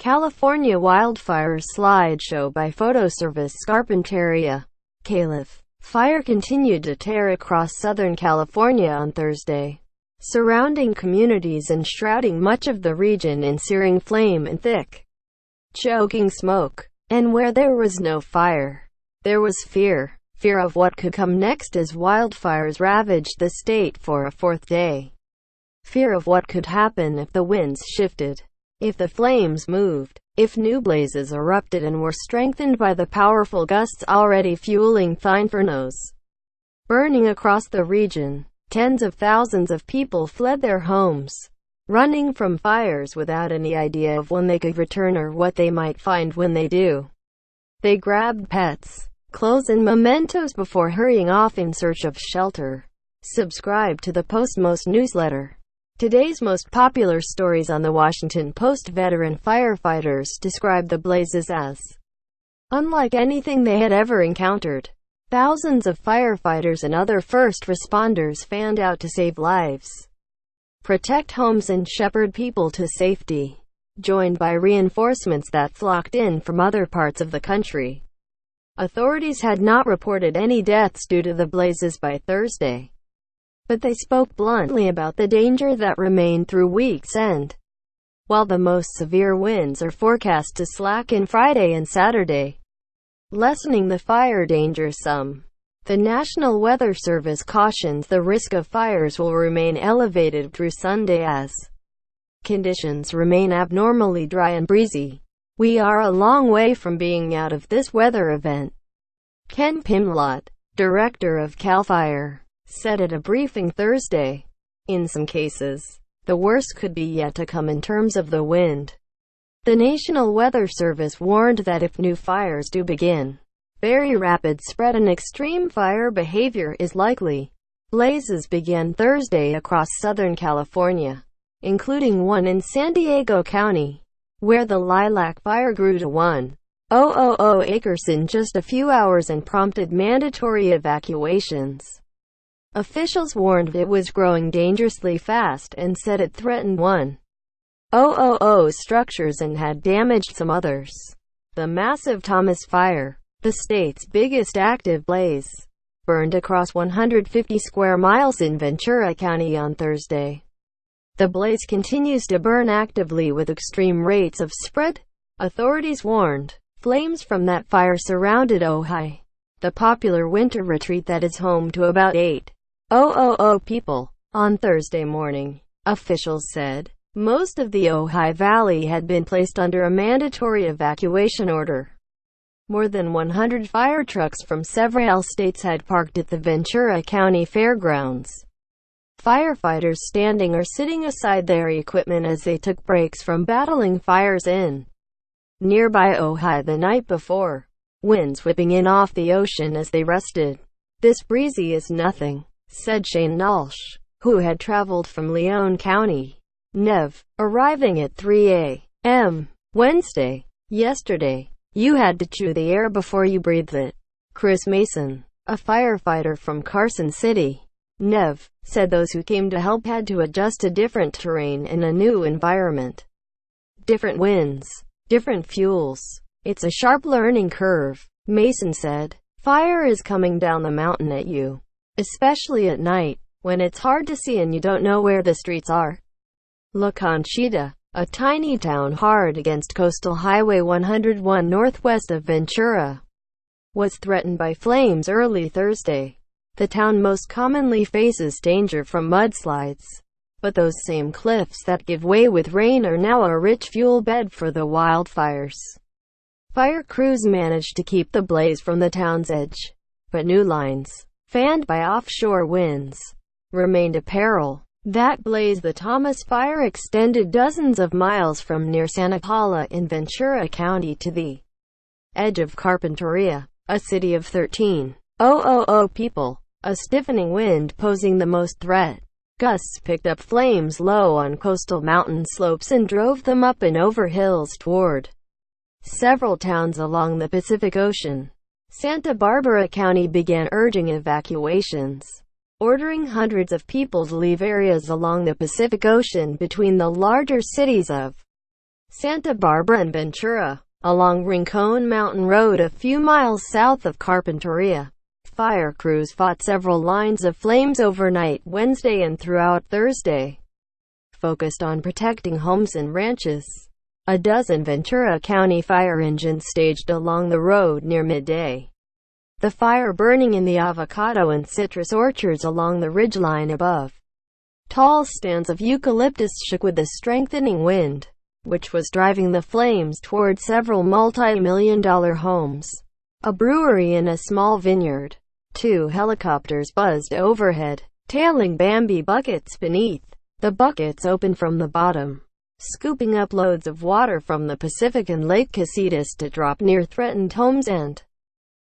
California Wildfires Slideshow by servicesCARPINTERIA. Calif. Fire continued to tear across Southern California on Thursday, surrounding communities and shrouding much of the region in searing flame and thick, choking smoke. And where there was no fire, there was fear of what could come next as wildfires ravaged the state for a fourth day. Fear of what could happen if the winds shifted, if the flames moved, if new blazes erupted and were strengthened by the powerful gusts already fueling theinfernos. Burning across the region, tens of thousands of people fled their homes, running from fires without any idea of when they could return or what they might find when they do. They grabbed pets, clothes and mementos before hurrying off in search of shelter. Subscribe to the Postmost newsletter. Today's most popular stories on the Washington Post. Veteran firefighters described the blazes as unlike anything they had ever encountered. Thousands of firefighters and other first responders fanned out to save lives, protect homes and shepherd people to safety, joined by reinforcements that flocked in from other parts of the country. Authorities had not reported any deaths due to the blazes by Thursday, but they spoke bluntly about the danger that remained through week's end. While the most severe winds are forecast to slacken Friday and Saturday, lessening the fire danger some, the National Weather Service cautions the risk of fires will remain elevated through Sunday as conditions remain abnormally dry and breezy. We are a long way from being out of this weather event, Ken Pimlott, director of CAL FIRE, said at a briefing Thursday. In some cases, the worst could be yet to come in terms of the wind. The National Weather Service warned that if new fires do begin, very rapid spread and extreme fire behavior is likely. Blazes began Thursday across Southern California, including one in San Diego County, where the lilac fire grew to 1,000 acres in just a few hours and prompted mandatory evacuations. Officials warned it was growing dangerously fast and said it threatened 1,000 structures and had damaged some others. The massive Thomas Fire, the state's biggest active blaze, burned across 150 square miles in Ventura County on Thursday. The blaze continues to burn actively with extreme rates of spread, authorities warned. Flames from that fire surrounded Ojai, the popular winter retreat that is home to about 8,000 people. On Thursday morning, officials said, most of the Ojai Valley had been placed under a mandatory evacuation order. More than 100 fire trucks from several states had parked at the Ventura County Fairgrounds. Firefighters standing or sitting aside their equipment as they took breaks from battling fires in nearby Ojai the night before, winds whipping in off the ocean as they rested. This breezy is nothing, said Shane Nalsh, who had traveled from Leon County, Nev, arriving at 3 a.m. Wednesday. Yesterday, you had to chew the air before you breathed it. Chris Mason, a firefighter from Carson City, Nev, said those who came to help had to adjust to different terrain in a new environment. Different winds, different fuels. It's a sharp learning curve, Mason said. Fire is coming down the mountain at you, especially at night, when it's hard to see and you don't know where the streets are. La Conchita, a tiny town hard against Coastal Highway 101 northwest of Ventura, was threatened by flames early Thursday. The town most commonly faces danger from mudslides, but those same cliffs that give way with rain are now a rich fuel bed for the wildfires. Fire crews managed to keep the blaze from the town's edge, but new lines, fanned by offshore winds, remained a peril. That blaze, the Thomas Fire, extended dozens of miles from near Santa Paula in Ventura County to the edge of Carpinteria, a city of 13,000 people. A stiffening wind posing the most threat. Gusts picked up flames low on coastal mountain slopes and drove them up and over hills toward several towns along the Pacific Ocean. Santa Barbara County began urging evacuations, ordering hundreds of people to leave areas along the Pacific Ocean between the larger cities of Santa Barbara and Ventura, along Rincon Mountain Road a few miles south of Carpinteria. Fire crews fought several lines of flames overnight Wednesday and throughout Thursday, focused on protecting homes and ranches. A dozen Ventura County fire engines staged along the road near midday. The fire burning in the avocado and citrus orchards along the ridgeline above. Tall stands of eucalyptus shook with the strengthening wind, which was driving the flames toward several multi-million-dollar homes, a brewery and a small vineyard. 2 helicopters buzzed overhead, tailing Bambi buckets beneath. The buckets opened from the bottom, scooping up loads of water from the Pacific and Lake Casitas to drop near threatened homes and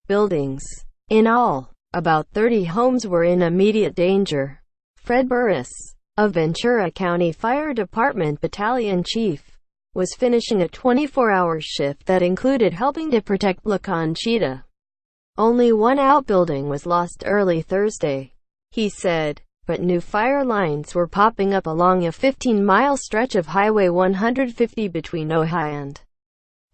buildings. In all, about 30 homes were in immediate danger. Fred Burris, a Ventura County Fire Department battalion chief, was finishing a 24-hour shift that included helping to protect La Conchita. Only one outbuilding was lost early Thursday, he said, but new fire lines were popping up along a 15-mile stretch of Highway 150 between Ojai and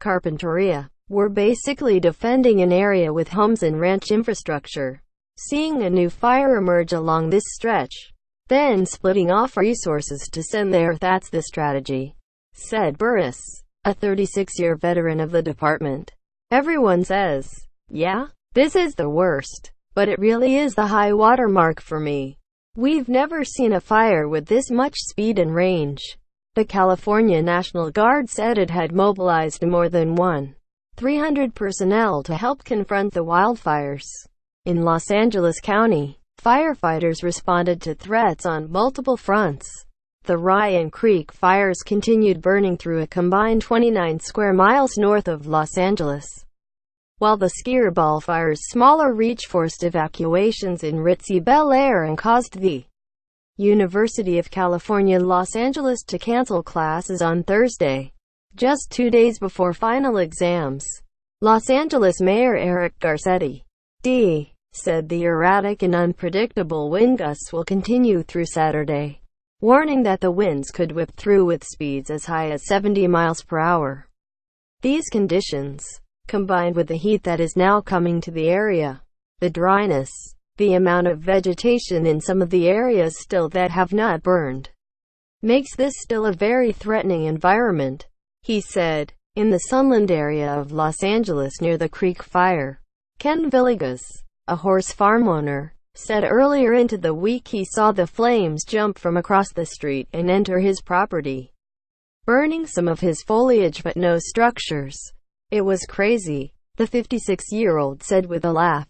Carpinteria. We're basically defending an area with homes and ranch infrastructure, seeing a new fire emerge along this stretch, then splitting off resources to send there. That's the strategy, said Burris, a 36-year veteran of the department. Everyone says, yeah, this is the worst, but it really is the high water mark for me. We've never seen a fire with this much speed and range. The California National Guard said it had mobilized more than 1,300 personnel to help confront the wildfires. In Los Angeles County, firefighters responded to threats on multiple fronts. The Ryan Creek fires continued burning through a combined 29 square miles north of Los Angeles, while the Skirball fire's smaller reach forced evacuations in ritzy Bel Air and caused the University of California, Los Angeles to cancel classes on Thursday, just 2 days before final exams. Los Angeles Mayor Eric Garcetti, D., said the erratic and unpredictable wind gusts will continue through Saturday, warning that the winds could whip through with speeds as high as 70 miles per hour. These conditions, combined with the heat that is now coming to the area, the dryness, the amount of vegetation in some of the areas still that have not burned, makes this still a very threatening environment, he said. In the Sunland area of Los Angeles near the Creek Fire, Ken Villegas, a horse farm owner, said earlier into the week he saw the flames jump from across the street and enter his property, burning some of his foliage but no structures. It was crazy, the 56-year-old said with a laugh.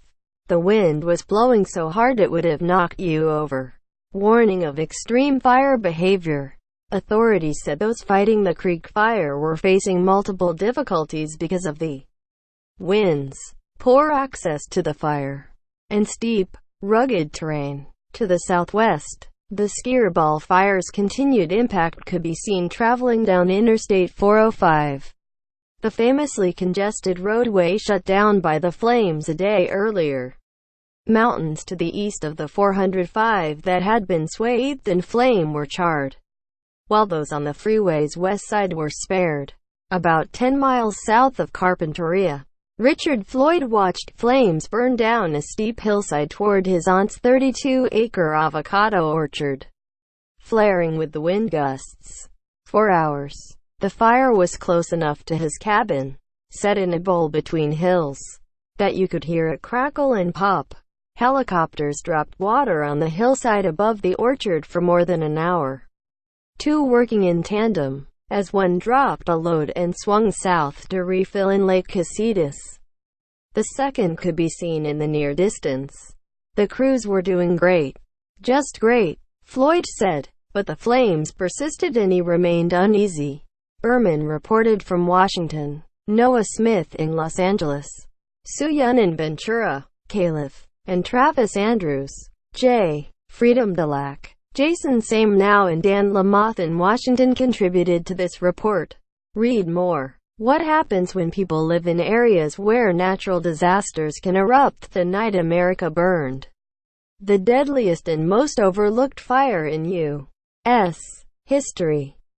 The wind was blowing so hard it would have knocked you over. Warning of extreme fire behavior. Authorities said those fighting the Creek Fire were facing multiple difficulties because of the winds, poor access to the fire, and steep, rugged terrain. To the southwest, the Skirball fire's continued impact could be seen traveling down Interstate 405. The famously congested roadway shut down by the flames a day earlier. Mountains to the east of the 405 that had been swathed in flame were charred, while those on the freeway's west side were spared. About 10 miles south of Carpinteria, Richard Floyd watched flames burn down a steep hillside toward his aunt's 32-acre avocado orchard, flaring with the wind gusts. For hours, the fire was close enough to his cabin, set in a bowl between hills, that you could hear it crackle and pop. Helicopters dropped water on the hillside above the orchard for more than an hour, 2 working in tandem, as one dropped a load and swung south to refill in Lake Casitas. The second could be seen in the near distance. The crews were doing great. Just great, Floyd said, but the flames persisted and he remained uneasy. Berman reported from Washington. Noah Smith in Los Angeles. Sue Yun in Ventura, Calif, and Travis Andrews, J. Freedom Delac, Jason Samenow and Dan Lamoth in Washington contributed to this report. Read more. What happens when people live in areas where natural disasters can erupt? The night America burned. The deadliest and most overlooked fire in U.S. history.